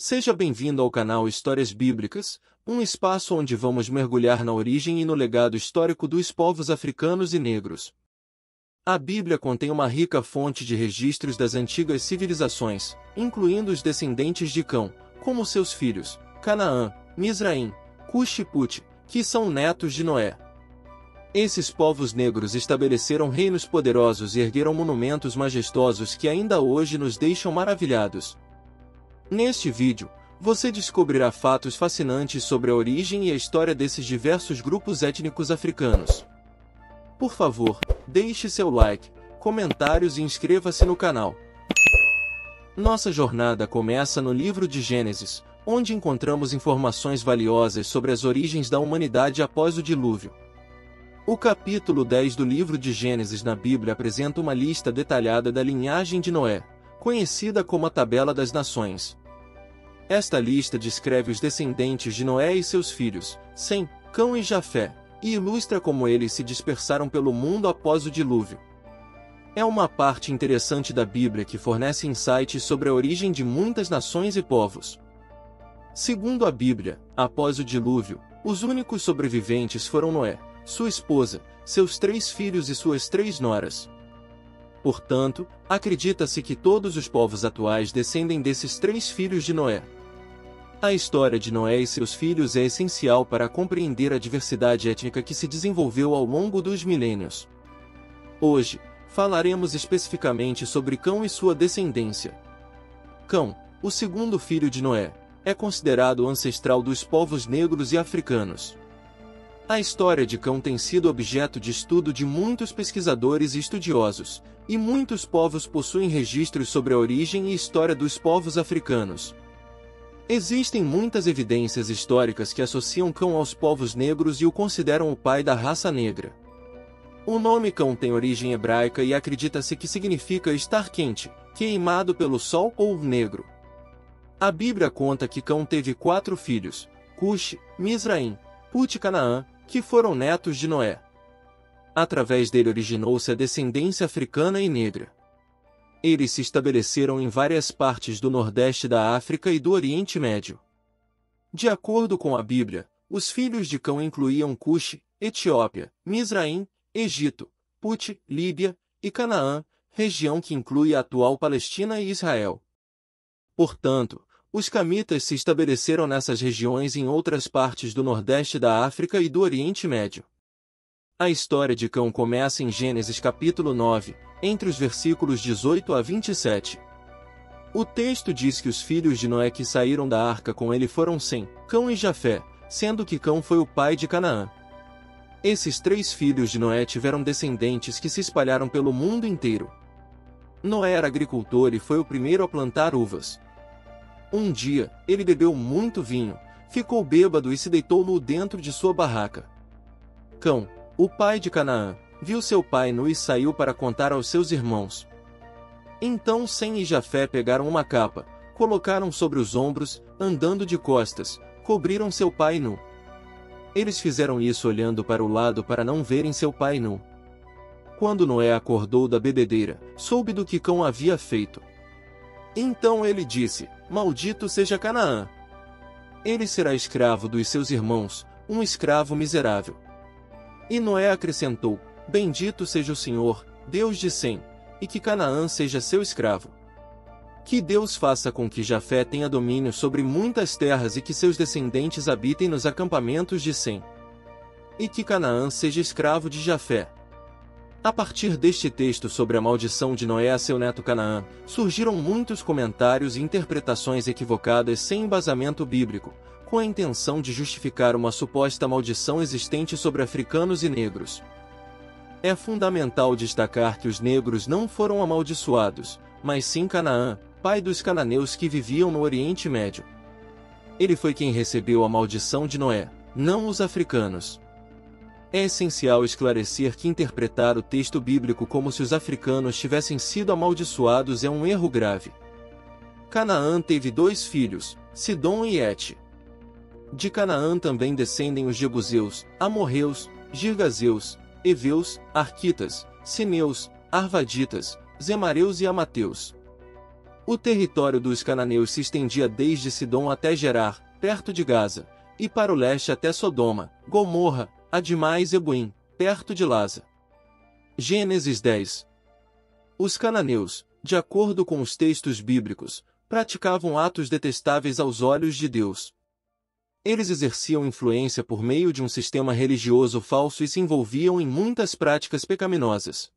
Seja bem-vindo ao canal Histórias Bíblicas, um espaço onde vamos mergulhar na origem e no legado histórico dos povos africanos e negros. A Bíblia contém uma rica fonte de registros das antigas civilizações, incluindo os descendentes de Cão, como seus filhos, Canaã, Mizraim, Cush e Put, que são netos de Noé. Esses povos negros estabeleceram reinos poderosos e ergueram monumentos majestosos que ainda hoje nos deixam maravilhados. Neste vídeo, você descobrirá fatos fascinantes sobre a origem e a história desses diversos grupos étnicos africanos. Por favor, deixe seu like, comentários e inscreva-se no canal. Nossa jornada começa no livro de Gênesis, onde encontramos informações valiosas sobre as origens da humanidade após o dilúvio. O capítulo 10 do livro de Gênesis na Bíblia apresenta uma lista detalhada da linhagem de Noé, conhecida como a Tabela das Nações. Esta lista descreve os descendentes de Noé e seus filhos, Sem, Cão e Jafé, e ilustra como eles se dispersaram pelo mundo após o dilúvio. É uma parte interessante da Bíblia que fornece insights sobre a origem de muitas nações e povos. Segundo a Bíblia, após o dilúvio, os únicos sobreviventes foram Noé, sua esposa, seus 3 filhos e suas 3 noras. Portanto, acredita-se que todos os povos atuais descendem desses 3 filhos de Noé. A história de Noé e seus filhos é essencial para compreender a diversidade étnica que se desenvolveu ao longo dos milênios. Hoje, falaremos especificamente sobre Cão e sua descendência. Cão, o segundo filho de Noé, é considerado o ancestral dos povos negros e africanos. A história de Cão tem sido objeto de estudo de muitos pesquisadores e estudiosos, e muitos povos possuem registros sobre a origem e história dos povos africanos. Existem muitas evidências históricas que associam Cão aos povos negros e o consideram o pai da raça negra. O nome Cão tem origem hebraica e acredita-se que significa estar quente, queimado pelo sol ou negro. A Bíblia conta que Cão teve 4 filhos, Cush, Mizraim, Put e Canaã, que foram netos de Noé. Através dele originou-se a descendência africana e negra. Eles se estabeleceram em várias partes do Nordeste da África e do Oriente Médio. De acordo com a Bíblia, os filhos de Cão incluíam Cush, Etiópia, Mizraim, Egito, Put, Líbia, e Canaã, região que inclui a atual Palestina e Israel. Portanto, os camitas se estabeleceram nessas regiões em outras partes do Nordeste da África e do Oriente Médio. A história de Cão começa em Gênesis capítulo 9, entre os versículos 18 a 27. O texto diz que os filhos de Noé que saíram da arca com ele foram Sem, Cão e Jafé, sendo que Cão foi o pai de Canaã. Esses 3 filhos de Noé tiveram descendentes que se espalharam pelo mundo inteiro. Noé era agricultor e foi o primeiro a plantar uvas. Um dia, ele bebeu muito vinho, ficou bêbado e se deitou nu dentro de sua barraca. Cão, o pai de Canaã, viu seu pai nu e saiu para contar aos seus irmãos. Então Sem e Jafé pegaram uma capa, colocaram sobre os ombros, andando de costas, cobriram seu pai nu. Eles fizeram isso olhando para o lado para não verem seu pai nu. Quando Noé acordou da bebedeira, soube do que Cão havia feito. Então ele disse: Maldito seja Canaã! Ele será escravo dos seus irmãos, um escravo miserável. E Noé acrescentou: Bendito seja o Senhor, Deus de Sem, e que Canaã seja seu escravo. Que Deus faça com que Jafé tenha domínio sobre muitas terras e que seus descendentes habitem nos acampamentos de Sem. E que Canaã seja escravo de Jafé. A partir deste texto sobre a maldição de Noé a seu neto Canaã, surgiram muitos comentários e interpretações equivocadas sem embasamento bíblico, com a intenção de justificar uma suposta maldição existente sobre africanos e negros. É fundamental destacar que os negros não foram amaldiçoados, mas sim Canaã, pai dos cananeus que viviam no Oriente Médio. Ele foi quem recebeu a maldição de Noé, não os africanos. É essencial esclarecer que interpretar o texto bíblico como se os africanos tivessem sido amaldiçoados é um erro grave. Canaã teve 2 filhos, Sidom e Et. De Canaã também descendem os jebuseus, amorreus, girgazeus, heveus, arquitas, sineus, arvaditas, zemareus e amateus. O território dos cananeus se estendia desde Sidom até Gerar, perto de Gaza, e para o leste até Sodoma, Gomorra, Admá e Zeboim, perto de Laza. Gênesis 10. Os cananeus, de acordo com os textos bíblicos, praticavam atos detestáveis aos olhos de Deus. Eles exerciam influência por meio de um sistema religioso falso e se envolviam em muitas práticas pecaminosas.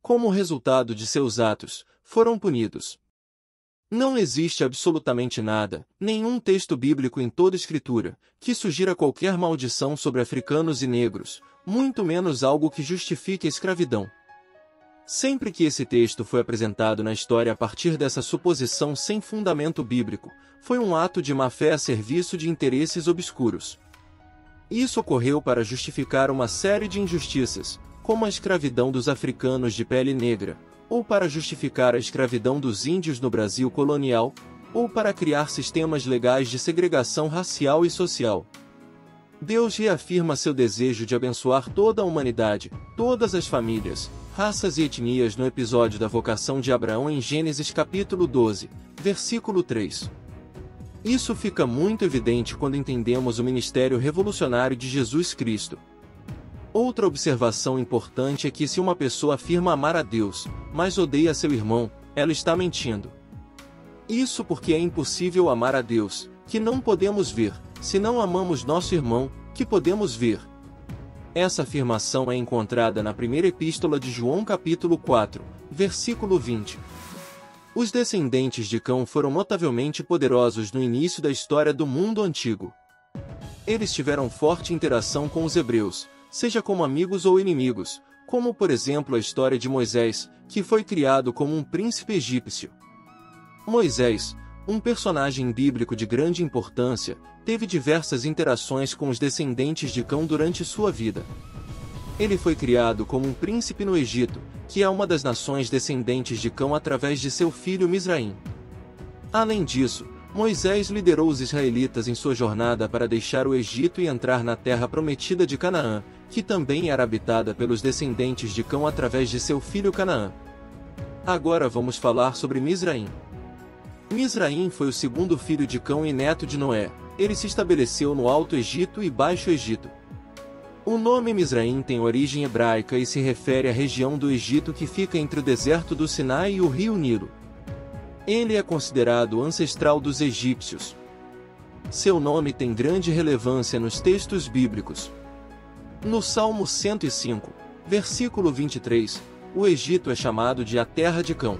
Como resultado de seus atos, foram punidos. Não existe absolutamente nada, nenhum texto bíblico em toda a Escritura, que sugira qualquer maldição sobre africanos e negros, muito menos algo que justifique a escravidão. Sempre que esse texto foi apresentado na história a partir dessa suposição sem fundamento bíblico, foi um ato de má-fé a serviço de interesses obscuros. Isso ocorreu para justificar uma série de injustiças, como a escravidão dos africanos de pele negra, ou para justificar a escravidão dos índios no Brasil colonial, ou para criar sistemas legais de segregação racial e social. Deus reafirma seu desejo de abençoar toda a humanidade, todas as famílias, raças e etnias no episódio da vocação de Abraão em Gênesis capítulo 12, versículo 3. Isso fica muito evidente quando entendemos o ministério revolucionário de Jesus Cristo. Outra observação importante é que se uma pessoa afirma amar a Deus, mas odeia seu irmão, ela está mentindo. Isso porque é impossível amar a Deus, que não podemos ver, se não amamos nosso irmão, que podemos ver. Essa afirmação é encontrada na primeira epístola de João capítulo 4, versículo 20. Os descendentes de Cão foram notavelmente poderosos no início da história do mundo antigo. Eles tiveram forte interação com os hebreus, seja como amigos ou inimigos, como por exemplo a história de Moisés, que foi criado como um príncipe egípcio. Moisés, um personagem bíblico de grande importância, teve diversas interações com os descendentes de Cão durante sua vida. Ele foi criado como um príncipe no Egito, que é uma das nações descendentes de Cão através de seu filho Misraim. Além disso, Moisés liderou os israelitas em sua jornada para deixar o Egito e entrar na terra prometida de Canaã, que também era habitada pelos descendentes de Cão através de seu filho Canaã. Agora vamos falar sobre Misraim. Misraim foi o segundo filho de Cão e neto de Noé. Ele se estabeleceu no Alto Egito e Baixo Egito. O nome Misraim tem origem hebraica e se refere à região do Egito que fica entre o deserto do Sinai e o rio Nilo. Ele é considerado o ancestral dos egípcios. Seu nome tem grande relevância nos textos bíblicos. No Salmo 105, versículo 23, o Egito é chamado de a terra de Cão.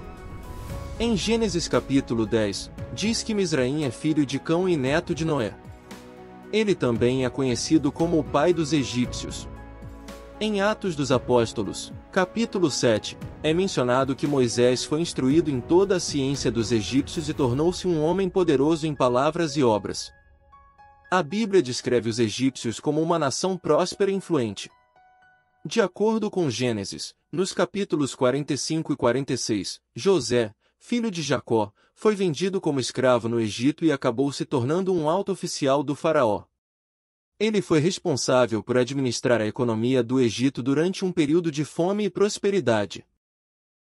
Em Gênesis capítulo 10, diz que Misraim é filho de Cão e neto de Noé. Ele também é conhecido como o pai dos egípcios. Em Atos dos Apóstolos, capítulo 7, é mencionado que Moisés foi instruído em toda a ciência dos egípcios e tornou-se um homem poderoso em palavras e obras. A Bíblia descreve os egípcios como uma nação próspera e influente. De acordo com Gênesis, nos capítulos 45 e 46, José, filho de Jacó, foi vendido como escravo no Egito e acabou se tornando um alto oficial do faraó. Ele foi responsável por administrar a economia do Egito durante um período de fome e prosperidade.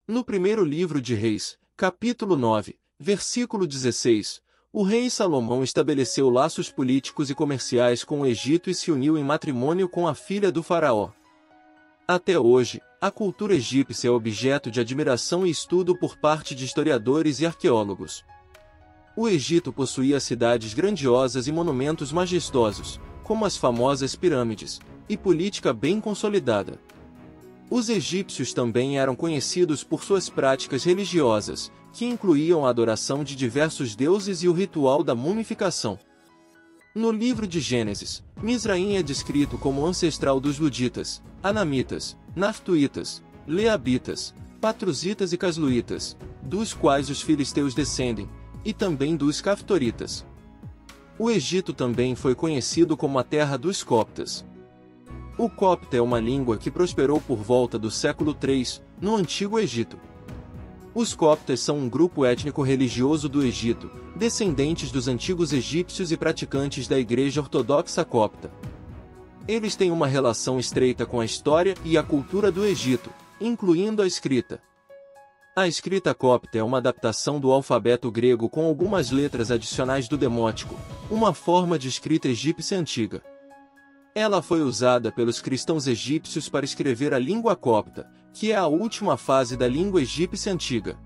No primeiro livro de Reis, capítulo 9, versículo 16, o rei Salomão estabeleceu laços políticos e comerciais com o Egito e se uniu em matrimônio com a filha do faraó. Até hoje, a cultura egípcia é objeto de admiração e estudo por parte de historiadores e arqueólogos. O Egito possuía cidades grandiosas e monumentos majestosos, como as famosas pirâmides, e política bem consolidada. Os egípcios também eram conhecidos por suas práticas religiosas, que incluíam a adoração de diversos deuses e o ritual da mumificação. No livro de Gênesis, Misraim é descrito como ancestral dos luditas, anamitas, naftuítas, leabitas, patruzitas e casluítas, dos quais os filisteus descendem, e também dos caftoritas. O Egito também foi conhecido como a terra dos coptas. O copta é uma língua que prosperou por volta do século III, no Antigo Egito. Os coptas são um grupo étnico-religioso do Egito, descendentes dos antigos egípcios e praticantes da Igreja Ortodoxa Copta. Eles têm uma relação estreita com a história e a cultura do Egito, incluindo a escrita. A escrita copta é uma adaptação do alfabeto grego com algumas letras adicionais do demótico, uma forma de escrita egípcia antiga. Ela foi usada pelos cristãos egípcios para escrever a língua copta, que é a última fase da língua egípcia antiga.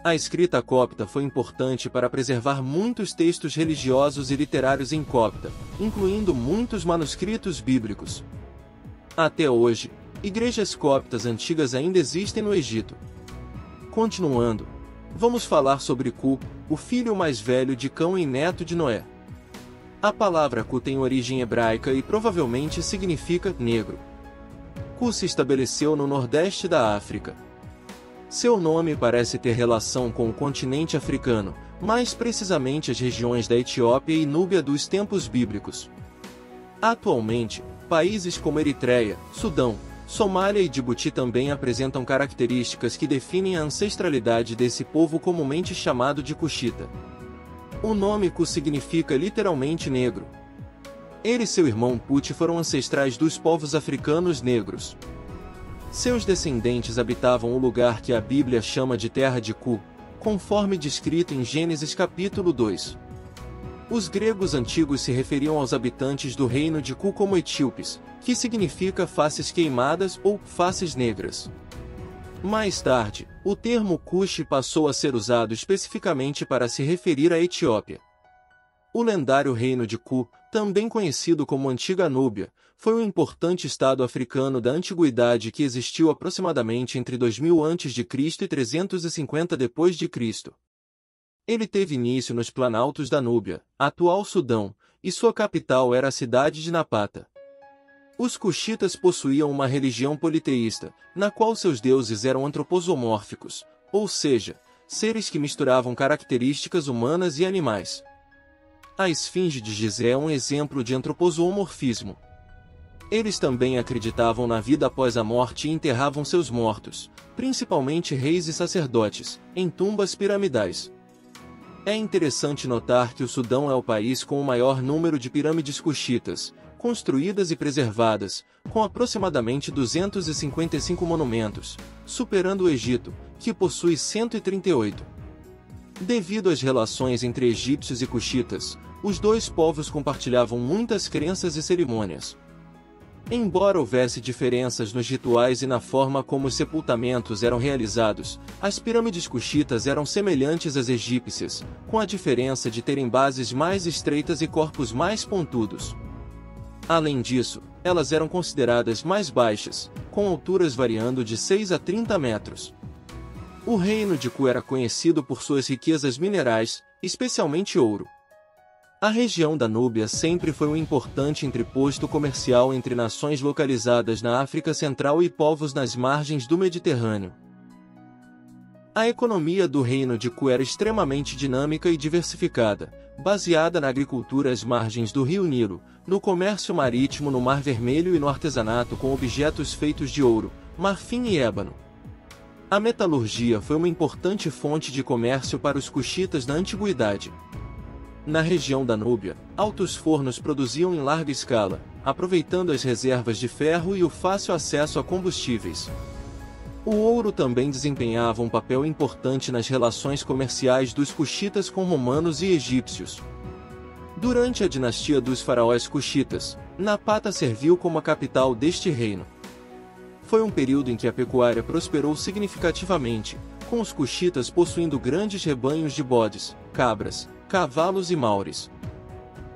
A escrita copta foi importante para preservar muitos textos religiosos e literários em copta, incluindo muitos manuscritos bíblicos. Até hoje, igrejas coptas antigas ainda existem no Egito. Continuando, vamos falar sobre Cu, o filho mais velho de Cão e neto de Noé. A palavra Cu tem origem hebraica e provavelmente significa negro. Cu se estabeleceu no nordeste da África. Seu nome parece ter relação com o continente africano, mais precisamente as regiões da Etiópia e Núbia dos tempos bíblicos. Atualmente, países como Eritreia, Sudão, Somália e Djibouti também apresentam características que definem a ancestralidade desse povo comumente chamado de Cuxita. O nome Cu significa literalmente negro. Ele e seu irmão Put foram ancestrais dos povos africanos negros. Seus descendentes habitavam o lugar que a Bíblia chama de Terra de Cu, conforme descrito em Gênesis capítulo 2. Os gregos antigos se referiam aos habitantes do reino de Cu como etíopes, que significa faces queimadas ou faces negras. Mais tarde, o termo Cuxi passou a ser usado especificamente para se referir à Etiópia. O lendário reino de Cu, também conhecido como Antiga Núbia, foi um importante estado africano da antiguidade que existiu aproximadamente entre 2000 a.C. e 350 d.C. Ele teve início nos planaltos da Núbia, atual Sudão, e sua capital era a cidade de Napata. Os cuxitas possuíam uma religião politeísta, na qual seus deuses eram antropomórficos, ou seja, seres que misturavam características humanas e animais. A esfinge de Gizé é um exemplo de antropomorfismo. Eles também acreditavam na vida após a morte e enterravam seus mortos, principalmente reis e sacerdotes, em tumbas piramidais. É interessante notar que o Sudão é o país com o maior número de pirâmides cuxitas, construídas e preservadas, com aproximadamente 255 monumentos, superando o Egito, que possui 138. Devido às relações entre egípcios e cuxitas, os dois povos compartilhavam muitas crenças e cerimônias. Embora houvesse diferenças nos rituais e na forma como os sepultamentos eram realizados, as pirâmides cuxitas eram semelhantes às egípcias, com a diferença de terem bases mais estreitas e corpos mais pontudos. Além disso, elas eram consideradas mais baixas, com alturas variando de 6 a 30 metros. O reino de Cu era conhecido por suas riquezas minerais, especialmente ouro. A região da Núbia sempre foi um importante entreposto comercial entre nações localizadas na África Central e povos nas margens do Mediterrâneo. A economia do reino de Cu era extremamente dinâmica e diversificada, baseada na agricultura às margens do rio Nilo, no comércio marítimo no Mar Vermelho e no artesanato com objetos feitos de ouro, marfim e ébano. A metalurgia foi uma importante fonte de comércio para os cuxitas na antiguidade. Na região da Núbia, altos fornos produziam em larga escala, aproveitando as reservas de ferro e o fácil acesso a combustíveis. O ouro também desempenhava um papel importante nas relações comerciais dos cuxitas com romanos e egípcios. Durante a dinastia dos faraós cuxitas, Napata serviu como a capital deste reino. Foi um período em que a pecuária prosperou significativamente, com os cuxitas possuindo grandes rebanhos de bodes, cabras, cavalos e maures.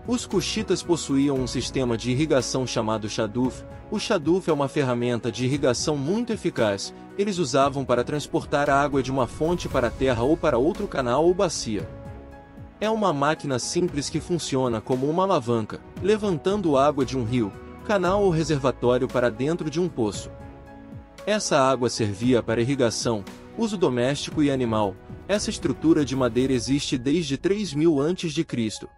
Os cuxitas possuíam um sistema de irrigação chamado Shaduf. O Shaduf é uma ferramenta de irrigação muito eficaz. Eles usavam para transportar a água de uma fonte para a terra ou para outro canal ou bacia. É uma máquina simples que funciona como uma alavanca, levantando água de um rio, canal ou reservatório para dentro de um poço. Essa água servia para irrigação, uso doméstico e animal. Essa estrutura de madeira existe desde 3000 a.C.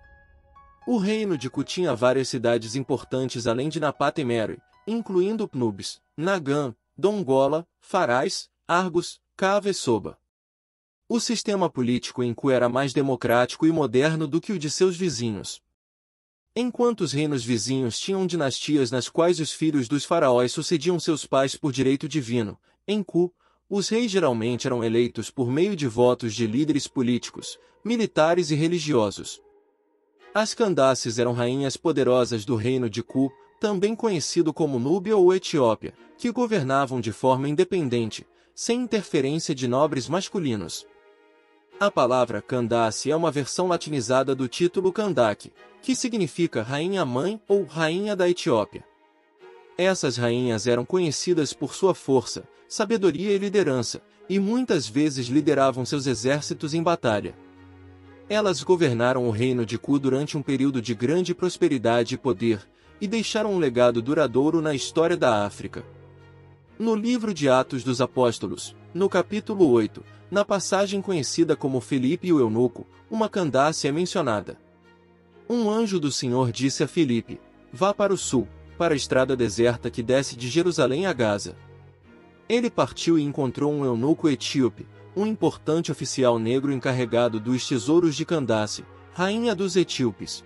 O reino de Cu tinha várias cidades importantes além de Napata e Meroe, incluindo Pnubis, Nagã, Dongola, Farais, Argos, Cava e Soba. O sistema político em Cu era mais democrático e moderno do que o de seus vizinhos. Enquanto os reinos vizinhos tinham dinastias nas quais os filhos dos faraós sucediam seus pais por direito divino, em Cu, Os reis geralmente eram eleitos por meio de votos de líderes políticos, militares e religiosos. As Candaces eram rainhas poderosas do reino de Cu, também conhecido como Núbia ou Etiópia, que governavam de forma independente, sem interferência de nobres masculinos. A palavra Candace é uma versão latinizada do título Kandake, que significa rainha-mãe ou rainha da Etiópia. Essas rainhas eram conhecidas por sua força, sabedoria e liderança, e muitas vezes lideravam seus exércitos em batalha. Elas governaram o reino de Cu durante um período de grande prosperidade e poder, e deixaram um legado duradouro na história da África. No livro de Atos dos Apóstolos, no capítulo 8, na passagem conhecida como Filipe e o Eunuco, uma Candace é mencionada. Um anjo do Senhor disse a Filipe: vá para o sul, para a estrada deserta que desce de Jerusalém a Gaza. Ele partiu e encontrou um eunuco etíope, um importante oficial negro encarregado dos tesouros de Candace, rainha dos etíopes.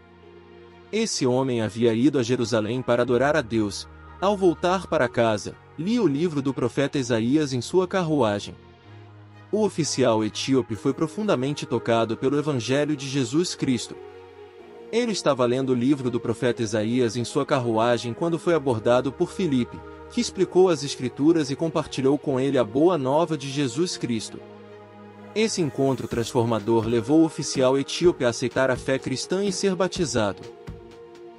Esse homem havia ido a Jerusalém para adorar a Deus. Ao voltar para casa, lia o livro do profeta Isaías em sua carruagem. O oficial etíope foi profundamente tocado pelo Evangelho de Jesus Cristo. Ele estava lendo o livro do profeta Isaías em sua carruagem quando foi abordado por Filipe, que explicou as Escrituras e compartilhou com ele a boa nova de Jesus Cristo. Esse encontro transformador levou o oficial etíope a aceitar a fé cristã e ser batizado.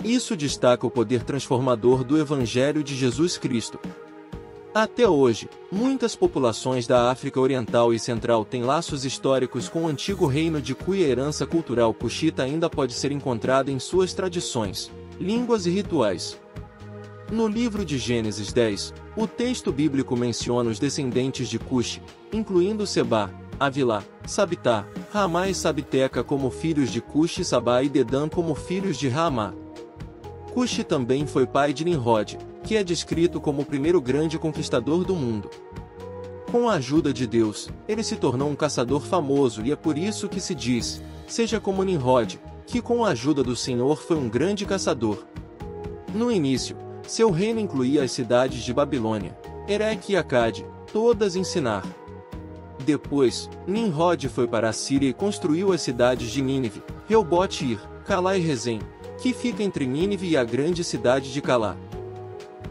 Isso destaca o poder transformador do Evangelho de Jesus Cristo. Até hoje, muitas populações da África Oriental e Central têm laços históricos com o antigo reino de Cu e a herança cultural cuxita ainda pode ser encontrada em suas tradições, línguas e rituais. No livro de Gênesis 10, o texto bíblico menciona os descendentes de Cuxi, incluindo Sebá, Avilá, Sabitá, Ramá e Sabiteca como filhos de Cuxi e Sabá e Dedã como filhos de Ramá. Cuxi também foi pai de Nimrod, que é descrito como o primeiro grande conquistador do mundo. Com a ajuda de Deus, ele se tornou um caçador famoso e é por isso que se diz, seja como Nimrod, que com a ajuda do Senhor foi um grande caçador. No início, seu reino incluía as cidades de Babilônia, Ereque e Acade, todas em Sinar. Depois, Nimrod foi para a Síria e construiu as cidades de Nínive, Reobote e Ir, Calá e Rezem, que fica entre Nínive e a grande cidade de Calá.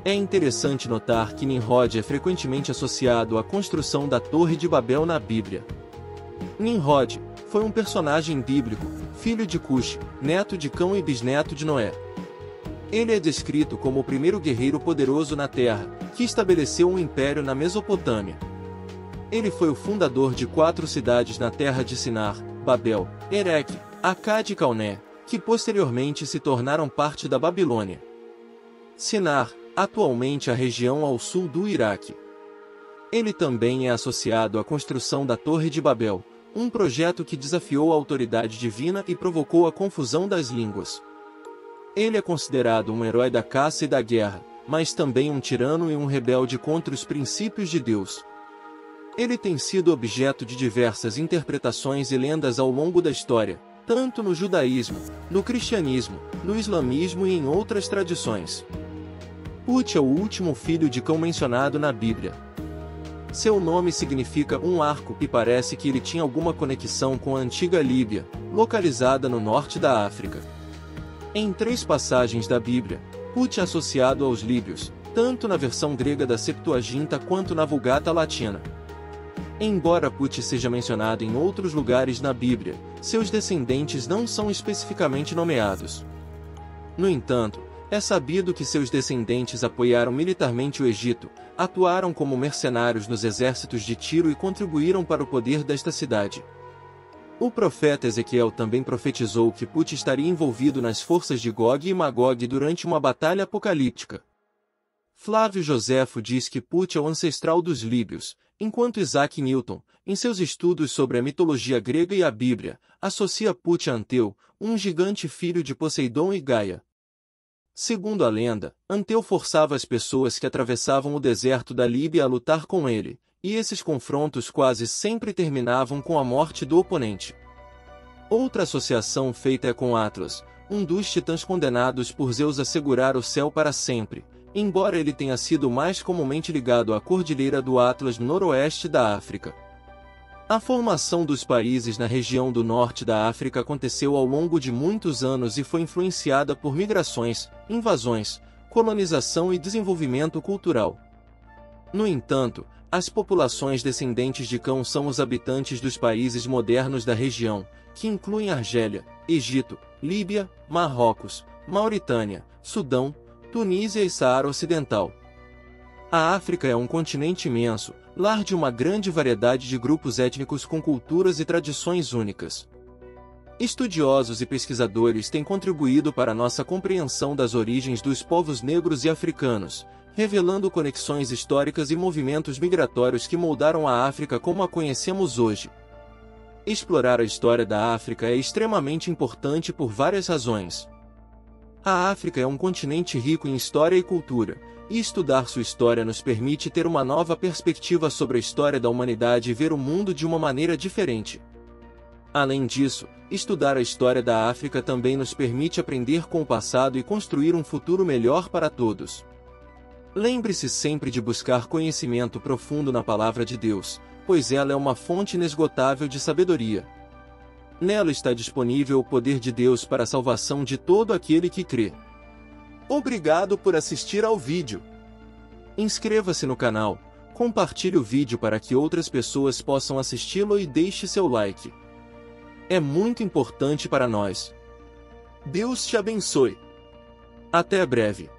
É interessante notar que Nimrod é frequentemente associado à construção da Torre de Babel na Bíblia. Nimrod foi um personagem bíblico, filho de Cuxi, neto de Cão e bisneto de Noé. Ele é descrito como o primeiro guerreiro poderoso na Terra, que estabeleceu um império na Mesopotâmia. Ele foi o fundador de 4 cidades na terra de Sinar, Babel, Ereque, Acade e Calné, que posteriormente se tornaram parte da Babilônia. Sinar, atualmente a região ao sul do Iraque. Ele também é associado à construção da Torre de Babel, um projeto que desafiou a autoridade divina e provocou a confusão das línguas. Ele é considerado um herói da caça e da guerra, mas também um tirano e um rebelde contra os princípios de Deus. Ele tem sido objeto de diversas interpretações e lendas ao longo da história, tanto no judaísmo, no cristianismo, no islamismo e em outras tradições. Put é o último filho de Cão mencionado na Bíblia. Seu nome significa um arco e parece que ele tinha alguma conexão com a antiga Líbia, localizada no norte da África. Em 3 passagens da Bíblia, Put é associado aos líbios, tanto na versão grega da Septuaginta quanto na Vulgata Latina. Embora Put seja mencionado em outros lugares na Bíblia, seus descendentes não são especificamente nomeados. No entanto, é sabido que seus descendentes apoiaram militarmente o Egito, atuaram como mercenários nos exércitos de Tiro e contribuíram para o poder desta cidade. O profeta Ezequiel também profetizou que Put estaria envolvido nas forças de Gog e Magog durante uma batalha apocalíptica. Flávio Joséfo diz que Put é o ancestral dos líbios, enquanto Isaac Newton, em seus estudos sobre a mitologia grega e a Bíblia, associa Put a Anteu, um gigante filho de Poseidon e Gaia. Segundo a lenda, Anteu forçava as pessoas que atravessavam o deserto da Líbia a lutar com ele, e esses confrontos quase sempre terminavam com a morte do oponente. Outra associação feita é com Atlas, um dos titãs condenados por Zeus a segurar o céu para sempre, embora ele tenha sido mais comumente ligado à Cordilheira do Atlas no noroeste da África. A formação dos países na região do norte da África aconteceu ao longo de muitos anos e foi influenciada por migrações, invasões, colonização e desenvolvimento cultural. No entanto, as populações descendentes de Cão são os habitantes dos países modernos da região, que incluem Argélia, Egito, Líbia, Marrocos, Mauritânia, Sudão, Tunísia e Saara Ocidental. A África é um continente imenso, lar de uma grande variedade de grupos étnicos com culturas e tradições únicas. Estudiosos e pesquisadores têm contribuído para nossa compreensão das origens dos povos negros e africanos, revelando conexões históricas e movimentos migratórios que moldaram a África como a conhecemos hoje. Explorar a história da África é extremamente importante por várias razões. A África é um continente rico em história e cultura, e estudar sua história nos permite ter uma nova perspectiva sobre a história da humanidade e ver o mundo de uma maneira diferente. Além disso, estudar a história da África também nos permite aprender com o passado e construir um futuro melhor para todos. Lembre-se sempre de buscar conhecimento profundo na Palavra de Deus, pois ela é uma fonte inesgotável de sabedoria. Nela está disponível o poder de Deus para a salvação de todo aquele que crê. Obrigado por assistir ao vídeo. Inscreva-se no canal, compartilhe o vídeo para que outras pessoas possam assisti-lo e deixe seu like. É muito importante para nós. Deus te abençoe. Até breve.